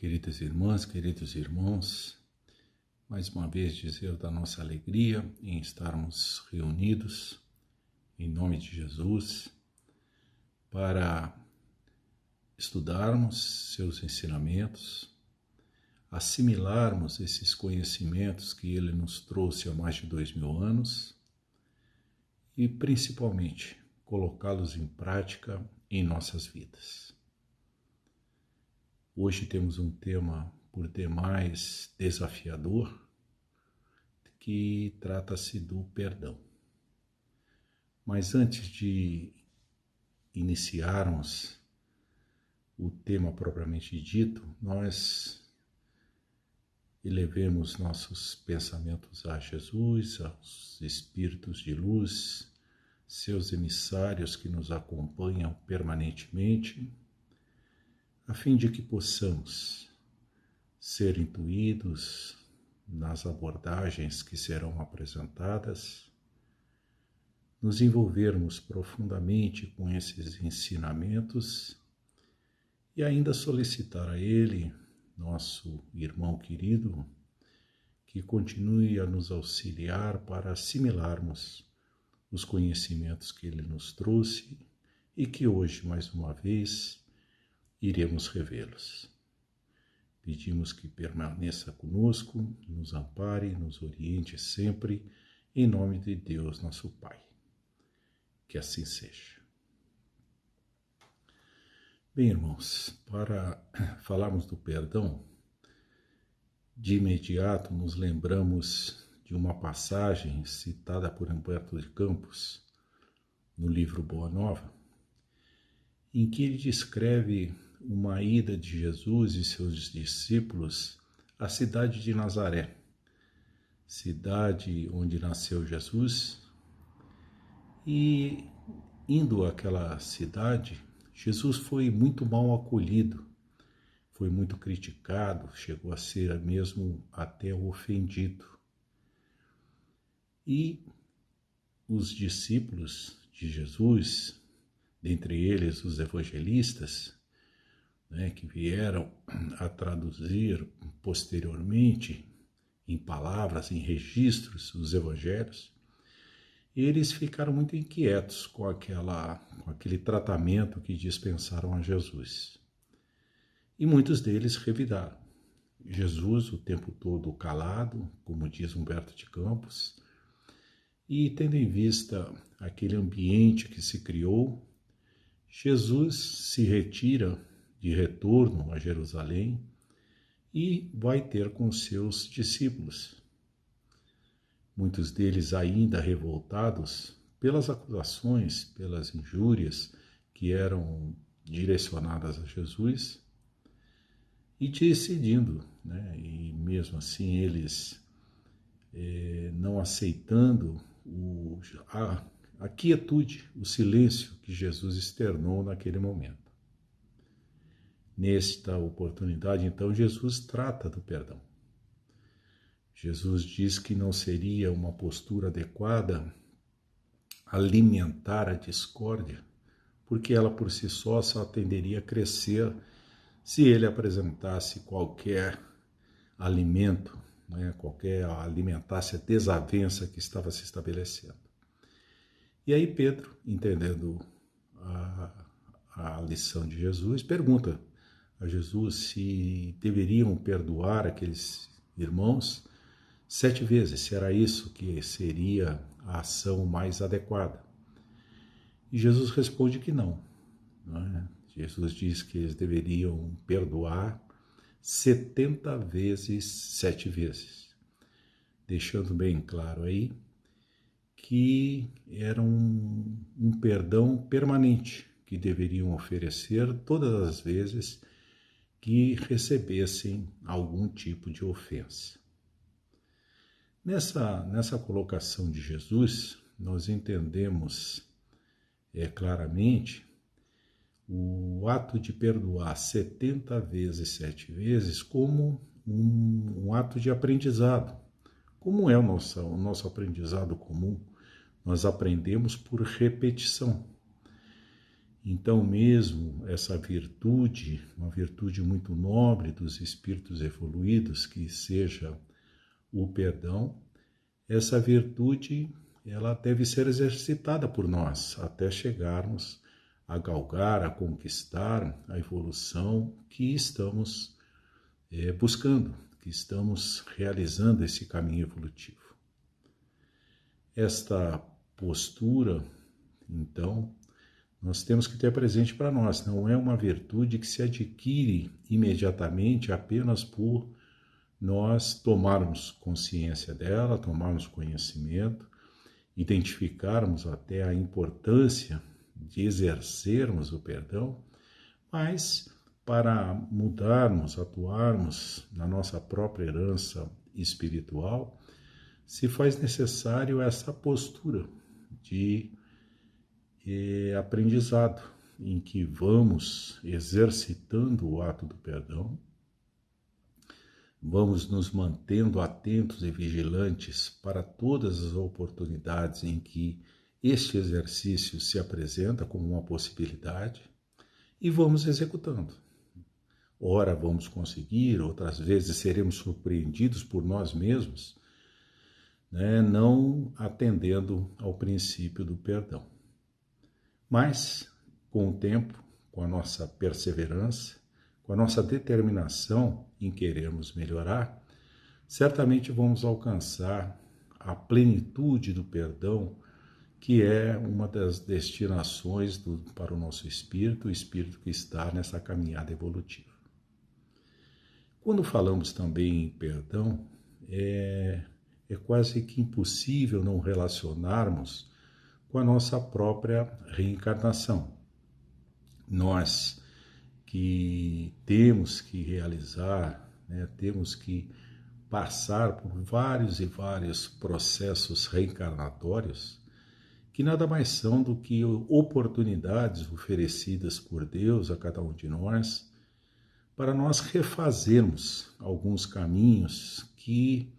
Queridas irmãs, queridos irmãos, mais uma vez dizer da nossa alegria em estarmos reunidos em nome de Jesus para estudarmos seus ensinamentos, assimilarmos esses conhecimentos que ele nos trouxe há mais de 2000 anos e principalmente colocá-los em prática em nossas vidas. Hoje temos um tema por demais desafiador, que trata-se do perdão. Mas antes de iniciarmos o tema propriamente dito, nós elevemos nossos pensamentos a Jesus, aos Espíritos de luz, seus emissários que nos acompanham permanentemente, a fim de que possamos ser intuídos nas abordagens que serão apresentadas, nos envolvermos profundamente com esses ensinamentos e ainda solicitar a Ele, nosso irmão querido, que continue a nos auxiliar para assimilarmos os conhecimentos que Ele nos trouxe e que hoje, mais uma vez, iremos revê-los. Pedimos que permaneça conosco, nos ampare, nos oriente sempre, em nome de Deus, nosso Pai. Que assim seja. Bem, irmãos, para falarmos do perdão, de imediato nos lembramos de uma passagem citada por Humberto de Campos, no livro Boa Nova, em que ele descreve uma ida de Jesus e seus discípulos à cidade de Nazaré, cidade onde nasceu Jesus, e indo àquela cidade, Jesus foi muito mal acolhido, foi muito criticado, chegou a ser mesmo até ofendido. E os discípulos de Jesus, dentre eles os evangelistas, que vieram a traduzir posteriormente em palavras, em registros, os evangelhos, eles ficaram muito inquietos com aquele tratamento que dispensaram a Jesus. E muitos deles revidaram. Jesus, o tempo todo calado, como diz Humberto de Campos, e tendo em vista aquele ambiente que se criou, Jesus se retira de retorno a Jerusalém e vai ter com seus discípulos. Muitos deles ainda revoltados pelas acusações, pelas injúrias que eram direcionadas a Jesus e decidindo, e mesmo assim eles não aceitando a quietude, o silêncio que Jesus externou naquele momento. Nesta oportunidade, então, Jesus trata do perdão. Jesus diz que não seria uma postura adequada alimentar a discórdia, porque ela por si só tenderia a crescer se ele apresentasse qualquer alimento, alimentasse a desavença que estava se estabelecendo. E aí Pedro, entendendo a lição de Jesus, pergunta a Jesus se deveriam perdoar aqueles irmãos 7 vezes, se era isso que seria a ação mais adequada. E Jesus responde que não. Jesus diz que eles deveriam perdoar 70 vezes 7 vezes, deixando bem claro aí que era um perdão permanente que deveriam oferecer todas as vezes que recebessem algum tipo de ofensa. Nessa colocação de Jesus, nós entendemos claramente o ato de perdoar 70 vezes 7 vezes como um ato de aprendizado. Como é o nosso aprendizado comum? Nós aprendemos por repetição. Então mesmo essa virtude, uma virtude muito nobre dos espíritos evoluídos, que seja o perdão, essa virtude ela deve ser exercitada por nós até chegarmos a galgar, a conquistar a evolução que estamos buscando, que estamos realizando esse caminho evolutivo. Esta postura, então, nós temos que ter presente para nós. Não é uma virtude que se adquire imediatamente apenas por nós tomarmos consciência dela, tomarmos conhecimento, identificarmos até a importância de exercermos o perdão, mas para mudarmos, atuarmos na nossa própria herança espiritual, se faz necessário essa postura de aprendizado, em que vamos exercitando o ato do perdão, vamos nos mantendo atentos e vigilantes para todas as oportunidades em que este exercício se apresenta como uma possibilidade e vamos executando. Ora vamos conseguir, outras vezes seremos surpreendidos por nós mesmos, não atendendo ao princípio do perdão. Mas, com o tempo, com a nossa perseverança, com a nossa determinação em querermos melhorar, certamente vamos alcançar a plenitude do perdão, que é uma das destinações para o nosso espírito, o espírito que está nessa caminhada evolutiva. Quando falamos também em perdão, é quase que impossível não relacionarmos com a nossa própria reencarnação. Nós que temos que realizar, temos que passar por vários e vários processos reencarnatórios, que nada mais são do que oportunidades oferecidas por Deus a cada um de nós, para nós refazermos alguns caminhos que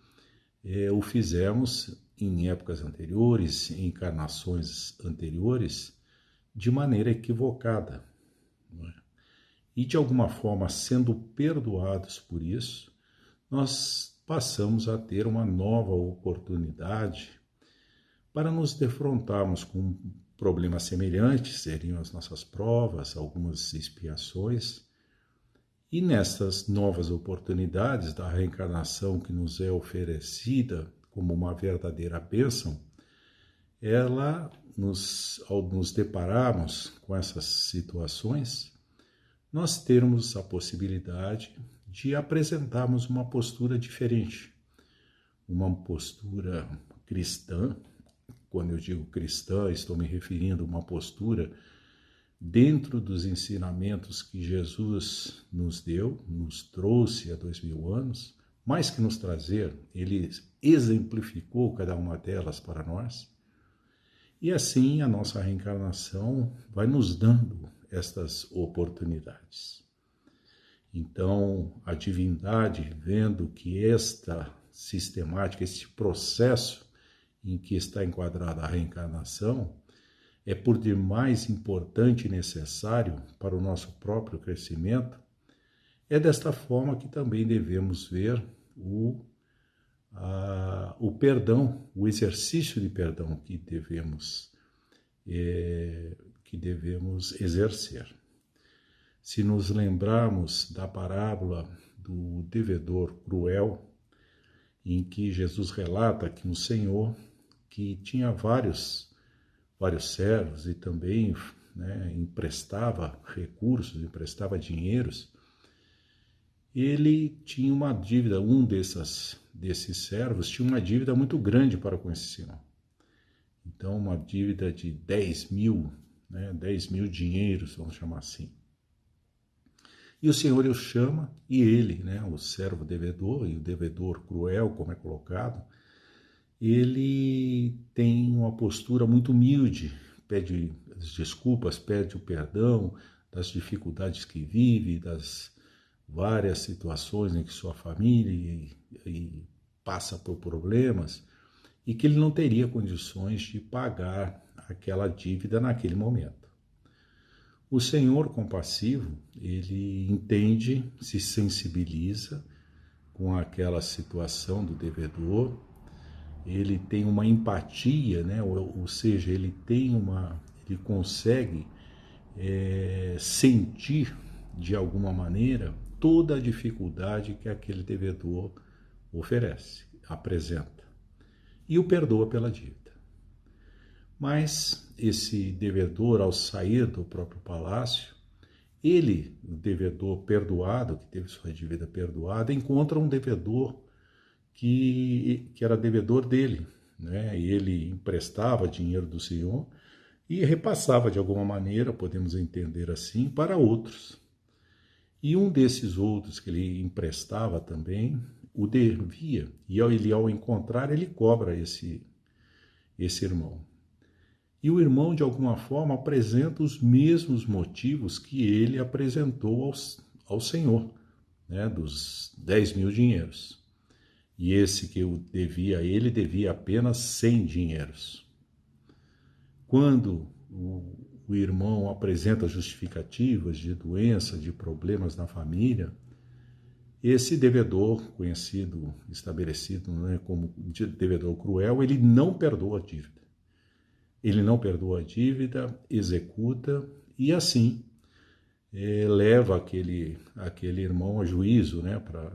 o fizemos em épocas anteriores, em encarnações anteriores, de maneira equivocada. Não é? E de alguma forma, sendo perdoados por isso, nós passamos a ter uma nova oportunidade para nos defrontarmos com problemas semelhantes, seriam as nossas provas, algumas expiações, e nessas novas oportunidades da reencarnação que nos é oferecida como uma verdadeira bênção, ao nos depararmos com essas situações, nós termos a possibilidade de apresentarmos uma postura diferente, uma postura cristã. Quando eu digo cristã, estou me referindo a uma postura dentro dos ensinamentos que Jesus nos deu, nos trouxe há 2000 anos, mais que nos trazer, ele exemplificou cada uma delas para nós, e assim a nossa reencarnação vai nos dando estas oportunidades. Então, a divindade, vendo que esta sistemática, este processo em que está enquadrada a reencarnação, é por demais importante e necessário para o nosso próprio crescimento, é desta forma que também devemos ver o perdão, o exercício de perdão que devemos exercer. Se nos lembrarmos da parábola do devedor cruel, em que Jesus relata que um senhor que tinha vários servos e também emprestava recursos, emprestava dinheiros, ele tinha uma dívida, um desses servos tinha uma dívida muito grande para com esse senhor. Então, uma dívida de 10 mil dinheiros, vamos chamar assim. E o senhor o chama, e ele, o servo devedor, e o devedor cruel, como é colocado, ele tem uma postura muito humilde, pede as desculpas, pede o perdão das dificuldades que vive, das várias situações em que sua família passa por problemas, e que ele não teria condições de pagar aquela dívida naquele momento. O Senhor compassivo, ele entende, se sensibiliza com aquela situação do devedor, ele tem uma empatia, né? Ou seja, ele consegue sentir de alguma maneira toda a dificuldade que aquele devedor oferece, apresenta, e o perdoa pela dívida. Mas esse devedor, ao sair do próprio palácio, ele, o devedor perdoado, que teve sua dívida perdoada, encontra um devedor que era devedor dele, né? E ele emprestava dinheiro do Senhor e repassava de alguma maneira, podemos entender assim, para outros. E um desses outros que ele emprestava também o devia, e ele, ao encontrar, ele cobra esse irmão. E o irmão, de alguma forma, apresenta os mesmos motivos que ele apresentou ao Senhor, né, dos 10 mil dinheiros. E esse que eu devia a ele, devia apenas 100 dinheiros. Quando o irmão apresenta justificativas de doença, de problemas na família, esse devedor, conhecido, estabelecido, né, como devedor cruel, ele não perdoa a dívida. Ele não perdoa a dívida, executa e assim leva aquele irmão a juízo, né, para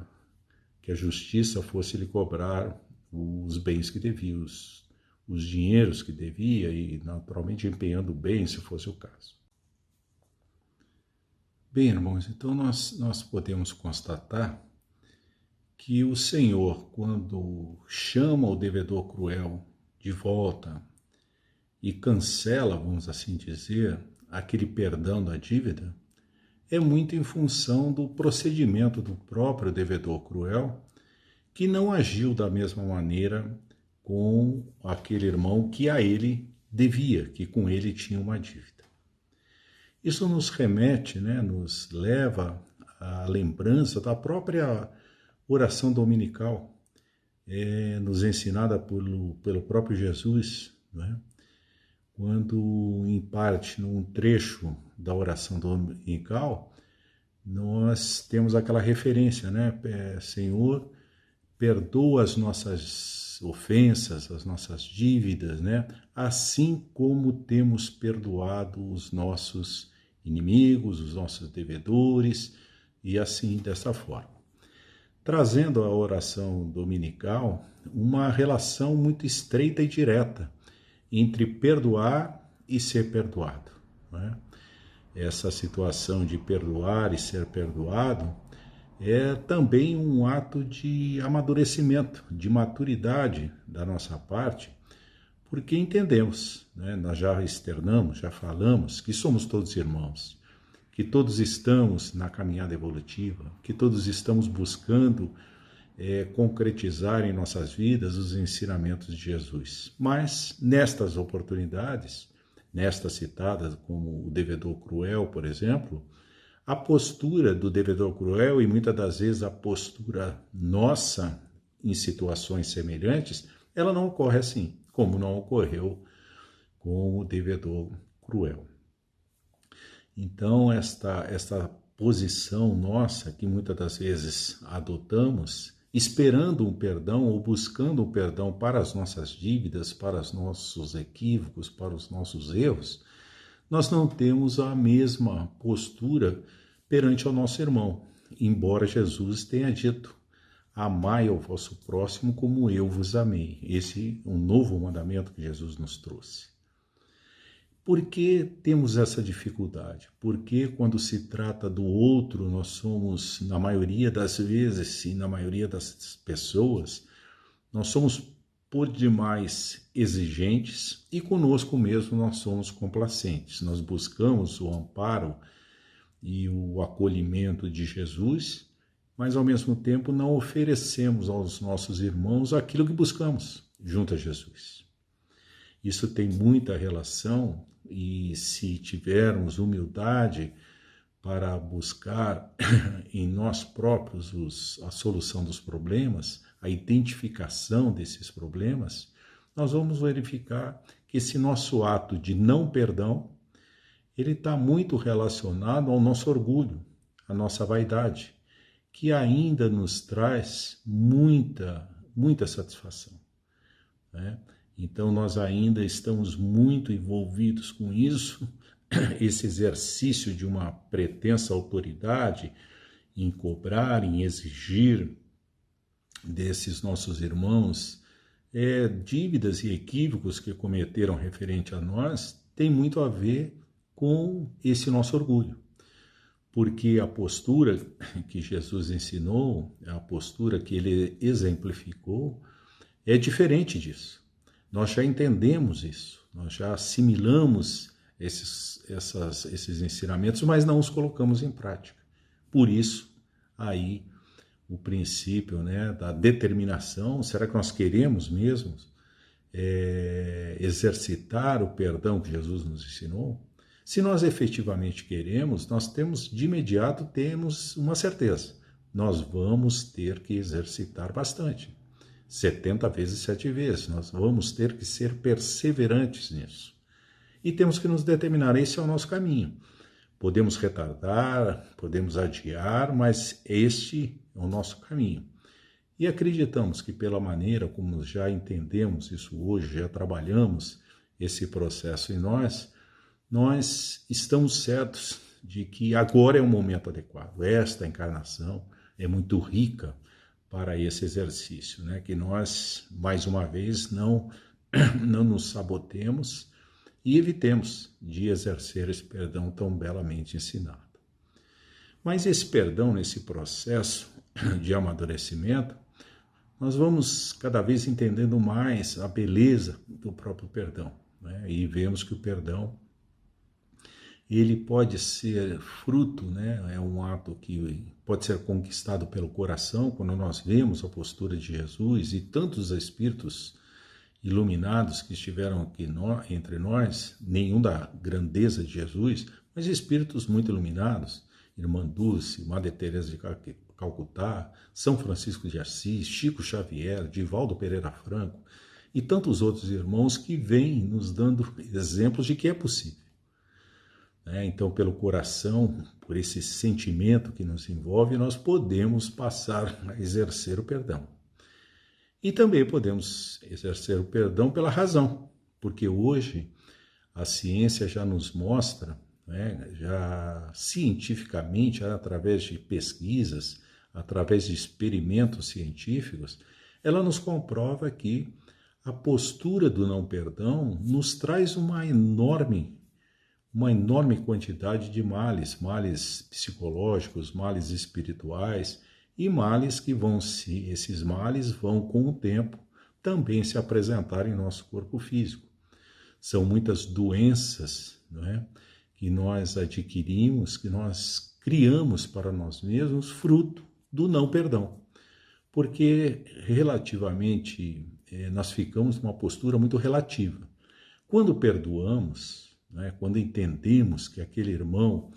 que a justiça fosse lhe cobrar os bens que devia, os dinheiros que devia e naturalmente empenhando bem, se fosse o caso. Bem, irmãos, então nós podemos constatar que o Senhor, quando chama o devedor cruel de volta e cancela, vamos assim dizer, aquele perdão da dívida, é muito em função do procedimento do próprio devedor cruel, que não agiu da mesma maneira com aquele irmão que a ele devia, que com ele tinha uma dívida. Isso nos remete, né, nos leva à lembrança da própria oração dominical, nos ensinada pelo próprio Jesus, né? Quando, em parte, num trecho da oração dominical, nós temos aquela referência, né? Senhor, perdoa as nossas ofensas, as nossas dívidas, né? Assim como temos perdoado os nossos inimigos, os nossos devedores, e assim, dessa forma. Trazendo à oração dominical uma relação muito estreita e direta entre perdoar e ser perdoado, né? Essa situação de perdoar e ser perdoado é também um ato de amadurecimento, de maturidade da nossa parte, porque entendemos, né? Nós já externamos, já falamos que somos todos irmãos, que todos estamos na caminhada evolutiva, que todos estamos buscando concretizar em nossas vidas os ensinamentos de Jesus. Mas, nestas oportunidades, nestas citadas como o devedor cruel, por exemplo, a postura do devedor cruel e muitas das vezes a postura nossa em situações semelhantes, ela não ocorre assim, como não ocorreu com o devedor cruel. Então, esta posição nossa, que muitas das vezes adotamos, esperando um perdão ou buscando um perdão para as nossas dívidas, para os nossos equívocos, para os nossos erros, nós não temos a mesma postura perante o nosso irmão, embora Jesus tenha dito: amai ao vosso próximo como eu vos amei. Esse é um novo mandamento que Jesus nos trouxe. Por que temos essa dificuldade? Porque quando se trata do outro, nós somos, na maioria das vezes e na maioria das pessoas, nós somos por demais exigentes e conosco mesmo nós somos complacentes. Nós buscamos o amparo e o acolhimento de Jesus, mas ao mesmo tempo não oferecemos aos nossos irmãos aquilo que buscamos junto a Jesus. Isso tem muita relação, e se tivermos humildade para buscar em nós próprios a solução dos problemas, a identificação desses problemas, nós vamos verificar que esse nosso ato de não perdão, ele está muito relacionado ao nosso orgulho, à nossa vaidade, que ainda nos traz muita satisfação, né? Então nós ainda estamos muito envolvidos com isso, esse exercício de uma pretensa autoridade em cobrar, em exigir desses nossos irmãos dívidas e equívocos que cometeram referente a nós, tem muito a ver com esse nosso orgulho. Porque a postura que Jesus ensinou, a postura que ele exemplificou, é diferente disso. Nós já entendemos isso, nós já assimilamos esses ensinamentos, mas não os colocamos em prática. Por isso, aí, o princípio, né, da determinação. Será que nós queremos mesmo exercitar o perdão que Jesus nos ensinou? Se nós efetivamente queremos, nós de imediato temos uma certeza. Nós vamos ter que exercitar bastante. 70 vezes 7 vezes. Nós vamos ter que ser perseverantes nisso. E temos que nos determinar, esse é o nosso caminho. Podemos retardar, podemos adiar, mas este é o nosso caminho. E acreditamos que pela maneira como já entendemos isso hoje, já trabalhamos esse processo em nós estamos certos de que agora é o momento adequado. Esta encarnação é muito rica para esse exercício, né? Que nós, mais uma vez, não nos sabotemos e evitemos de exercer esse perdão tão belamente ensinado. Mas esse perdão, nesse processo de amadurecimento, nós vamos cada vez entendendo mais a beleza do próprio perdão, né? E vemos que o perdão, ele pode ser fruto, né? É um ato que pode ser conquistado pelo coração, quando nós vemos a postura de Jesus e tantos espíritos iluminados que estiveram aqui entre nós, nenhum da grandeza de Jesus, mas espíritos muito iluminados, Irmã Dulce, Madre Teresa de Calcutá, São Francisco de Assis, Chico Xavier, Divaldo Pereira Franco e tantos outros irmãos que vêm nos dando exemplos de que é possível. Então, pelo coração, por esse sentimento que nos envolve, nós podemos passar a exercer o perdão. E também podemos exercer o perdão pela razão, porque hoje a ciência já nos mostra, né, já cientificamente, através de pesquisas, através de experimentos científicos, ela nos comprova que a postura do não perdão nos traz uma enorme quantidade de males psicológicos, males espirituais e males que esses males vão com o tempo também se apresentar em nosso corpo físico. São muitas doenças, não é, que nós adquirimos, que nós criamos para nós mesmos, fruto do não perdão. Porque relativamente nós ficamos numa postura muito relativa. Quando perdoamos, né, quando entendemos que aquele irmão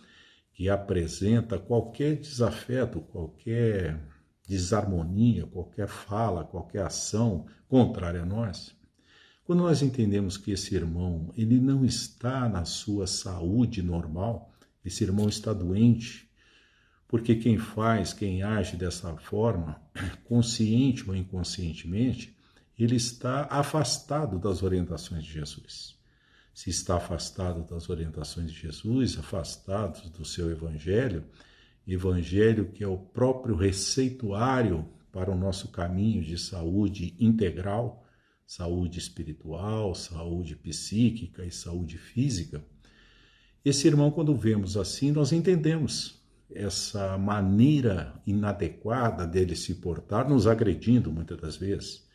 que apresenta qualquer desafeto, qualquer desarmonia, qualquer fala, qualquer ação contrária a nós, quando nós entendemos que esse irmão ele não está na sua saúde normal, esse irmão está doente, porque quem age dessa forma, consciente ou inconscientemente, ele está afastado das orientações de Jesus. Se está afastado das orientações de Jesus, afastado do seu evangelho que é o próprio receituário para o nosso caminho de saúde integral, saúde espiritual, saúde psíquica e saúde física, esse irmão, quando vemos assim, nós entendemos essa maneira inadequada dele se portar, nos agredindo muitas das vezes,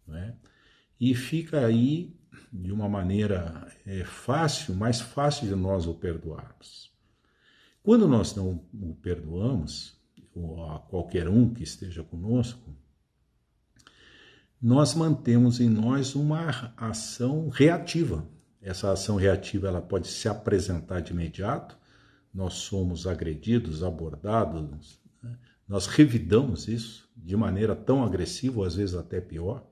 né? E fica aí de uma maneira mais fácil de nós o perdoarmos. Quando nós não o perdoamos, ou a qualquer um que esteja conosco, nós mantemos em nós uma ação reativa. Essa ação reativa ela pode se apresentar de imediato, nós somos agredidos, abordados, né? Nós revidamos isso de maneira tão agressiva, ou às vezes até pior.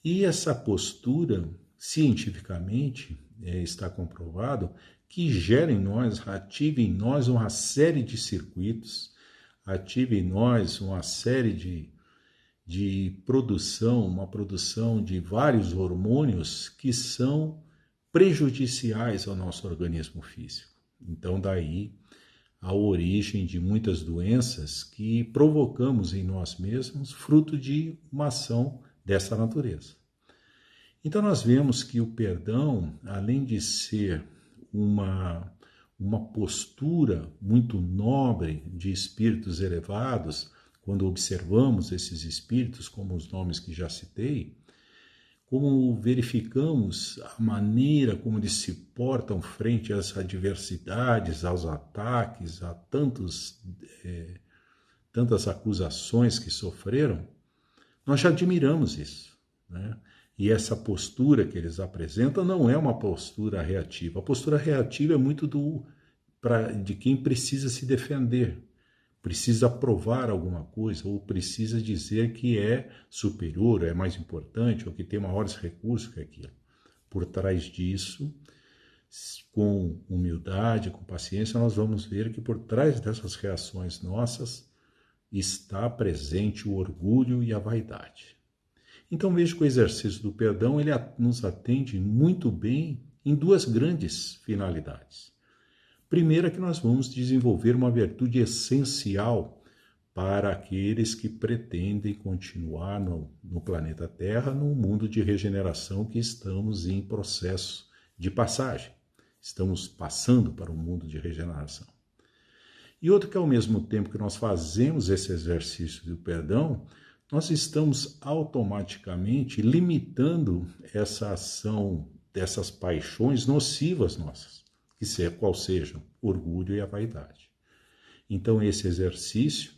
E essa postura, cientificamente, está comprovado que gera em nós, ativa em nós uma série de circuitos, ativa em nós uma série de produção, uma produção de vários hormônios que são prejudiciais ao nosso organismo físico. Então, daí a origem de muitas doenças que provocamos em nós mesmos, fruto de uma ação dessa natureza. Então, nós vemos que o perdão, além de ser uma postura muito nobre de espíritos elevados, quando observamos esses espíritos, como os nomes que já citei, como verificamos a maneira como eles se portam frente às adversidades, aos ataques, a tantas acusações que sofreram, nós já admiramos isso, né? E essa postura que eles apresentam não é uma postura reativa. A postura reativa é muito de quem precisa se defender, precisa provar alguma coisa, ou precisa dizer que é superior, é mais importante, ou que tem maiores recursos que aquilo. Por trás disso, com humildade, com paciência, nós vamos ver que por trás dessas reações nossas está presente o orgulho e a vaidade. Então vejo que o exercício do perdão ele nos atende muito bem em duas grandes finalidades. Primeiro é que nós vamos desenvolver uma virtude essencial para aqueles que pretendem continuar no planeta Terra, num mundo de regeneração que estamos em processo de passagem. Estamos passando para um mundo de regeneração. E outro que ao mesmo tempo que nós fazemos esse exercício do perdão, nós estamos automaticamente limitando essa ação dessas paixões nocivas nossas, qual sejam orgulho e a vaidade. Então esse exercício,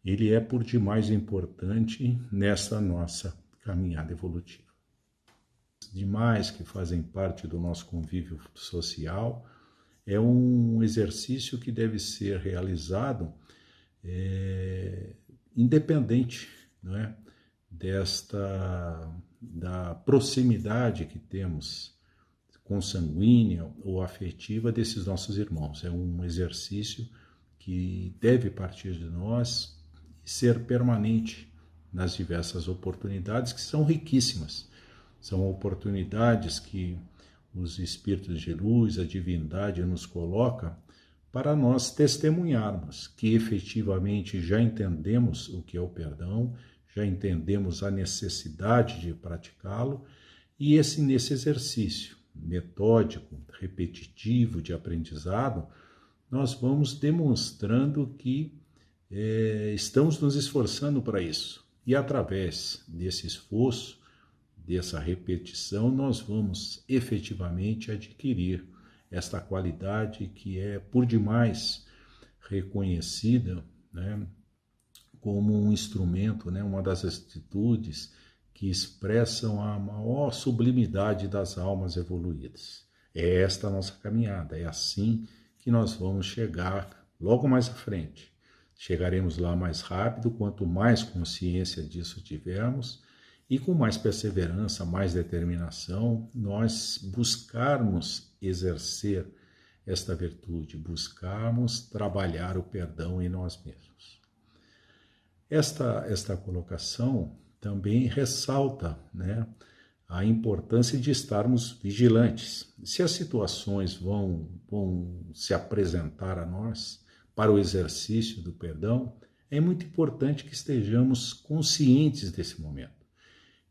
ele é por demais importante nessa nossa caminhada evolutiva. Demais que fazem parte do nosso convívio social, é um exercício que deve ser realizado independente, não é, da proximidade que temos consanguínea ou afetiva desses nossos irmãos. É um exercício que deve partir de nós e ser permanente nas diversas oportunidades que são riquíssimas. São oportunidades que os espíritos de luz, a divindade nos coloca para nós testemunharmos que efetivamente já entendemos o que é o perdão, já entendemos a necessidade de praticá-lo, e nesse exercício metódico, repetitivo de aprendizado, nós vamos demonstrando que estamos nos esforçando para isso. E através desse esforço, dessa repetição, nós vamos efetivamente adquirir esta qualidade que é por demais reconhecida, né, como um instrumento, né, uma das atitudes que expressam a maior sublimidade das almas evoluídas. É esta a nossa caminhada, é assim que nós vamos chegar logo mais à frente. Chegaremos lá mais rápido, quanto mais consciência disso tivermos, e com mais perseverança, mais determinação, nós buscarmos exercer esta virtude, buscarmos trabalhar o perdão em nós mesmos. Esta colocação também ressalta, né, a importância de estarmos vigilantes. Se as situações vão se apresentar a nós para o exercício do perdão, é muito importante que estejamos conscientes desse momento,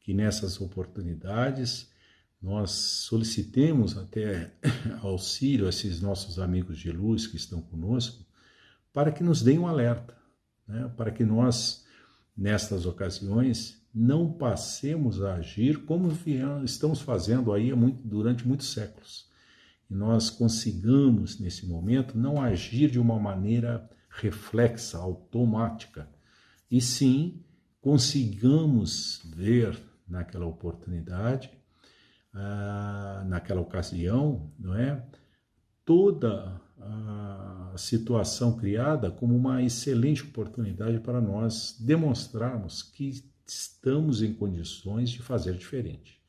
que nessas oportunidades nós solicitemos até auxílio a esses nossos amigos de luz que estão conosco, para que nos deem um alerta, né? Para que nós, nestas ocasiões, não passemos a agir como estamos fazendo aí durante muitos séculos. E nós consigamos, nesse momento, não agir de uma maneira reflexa, automática, e sim consigamos ver naquela oportunidade, naquela ocasião, não é? Toda a situação criada como uma excelente oportunidade para nós demonstrarmos que estamos em condições de fazer diferente,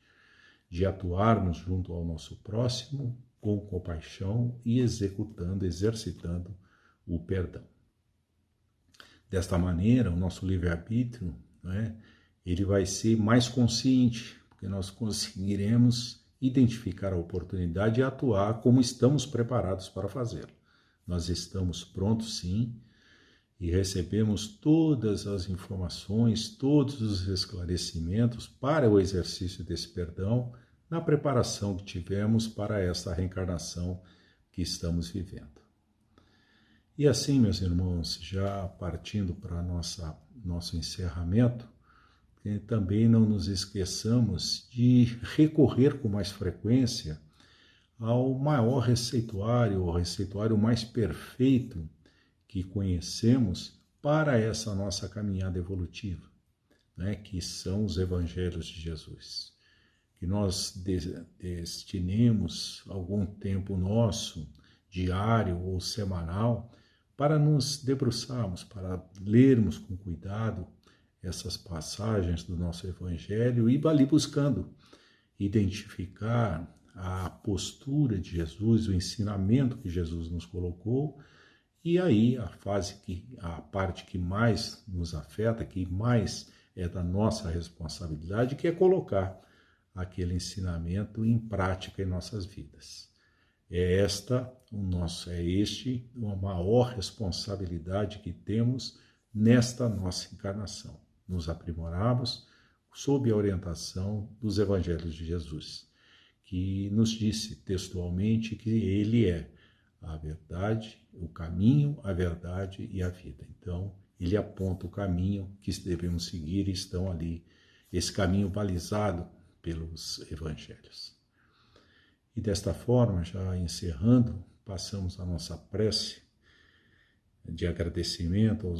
de atuarmos junto ao nosso próximo com compaixão e exercitando o perdão. Desta maneira, o nosso livre-arbítrio, ele vai ser mais consciente, porque nós conseguiremos identificar a oportunidade e atuar como estamos preparados para fazê-lo. Nós estamos prontos, sim, e recebemos todas as informações, todos os esclarecimentos para o exercício desse perdão na preparação que tivemos para esta reencarnação que estamos vivendo. E assim, meus irmãos, já partindo para nosso encerramento, também não nos esqueçamos de recorrer com mais frequência ao maior receituário, o receituário mais perfeito que conhecemos para essa nossa caminhada evolutiva, que são os Evangelhos de Jesus. Que nós destinemos algum tempo nosso, diário ou semanal, para nos debruçarmos, para lermos com cuidado essas passagens do nosso Evangelho e ali buscando identificar a postura de Jesus, o ensinamento que Jesus nos colocou, e aí a parte que mais nos afeta, que mais é da nossa responsabilidade, que é colocar aquele ensinamento em prática em nossas vidas. É uma maior responsabilidade que temos nesta nossa encarnação. Nos aprimorarmos sob a orientação dos Evangelhos de Jesus, que nos disse textualmente que ele é a verdade, o caminho, a verdade e a vida. Então, ele aponta o caminho que devemos seguir e estão ali, esse caminho balizado pelos Evangelhos. E desta forma, já encerrando, passamos a nossa prece de agradecimento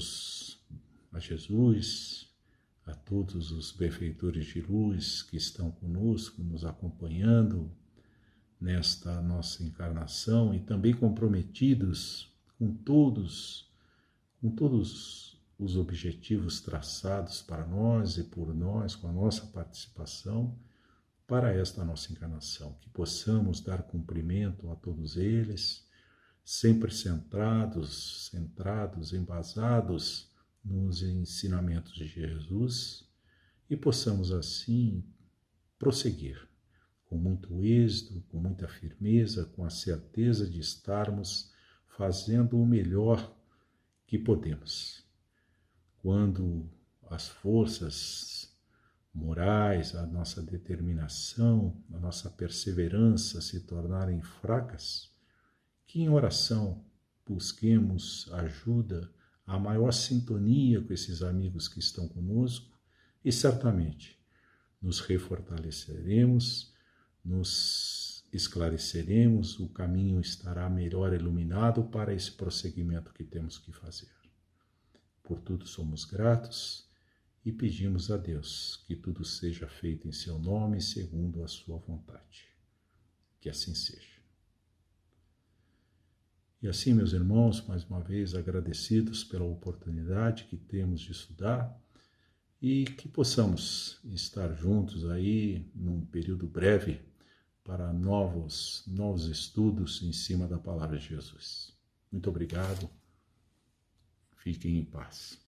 a Jesus, a todos os benfeitores de luz que estão conosco, nos acompanhando nesta nossa encarnação e também comprometidos com todos os objetivos traçados para nós e por nós, com a nossa participação, para esta nossa encarnação, que possamos dar cumprimento a todos eles, sempre centrados, embasados nos ensinamentos de Jesus, e possamos assim prosseguir com muito êxito, com muita firmeza, com a certeza de estarmos fazendo o melhor que podemos. Quando as forças morais, a nossa determinação, a nossa perseverança se tornarem fracas, que em oração busquemos ajuda, a maior sintonia com esses amigos que estão conosco e certamente nos refortaleceremos, nos esclareceremos, o caminho estará melhor iluminado para esse prosseguimento que temos que fazer. Por tudo somos gratos e pedimos a Deus que tudo seja feito em seu nome, segundo a sua vontade. Que assim seja. E assim, meus irmãos, mais uma vez agradecidos pela oportunidade que temos de estudar e que possamos estar juntos aí num período breve para novos estudos em cima da palavra de Jesus. Muito obrigado. Fiquem em paz.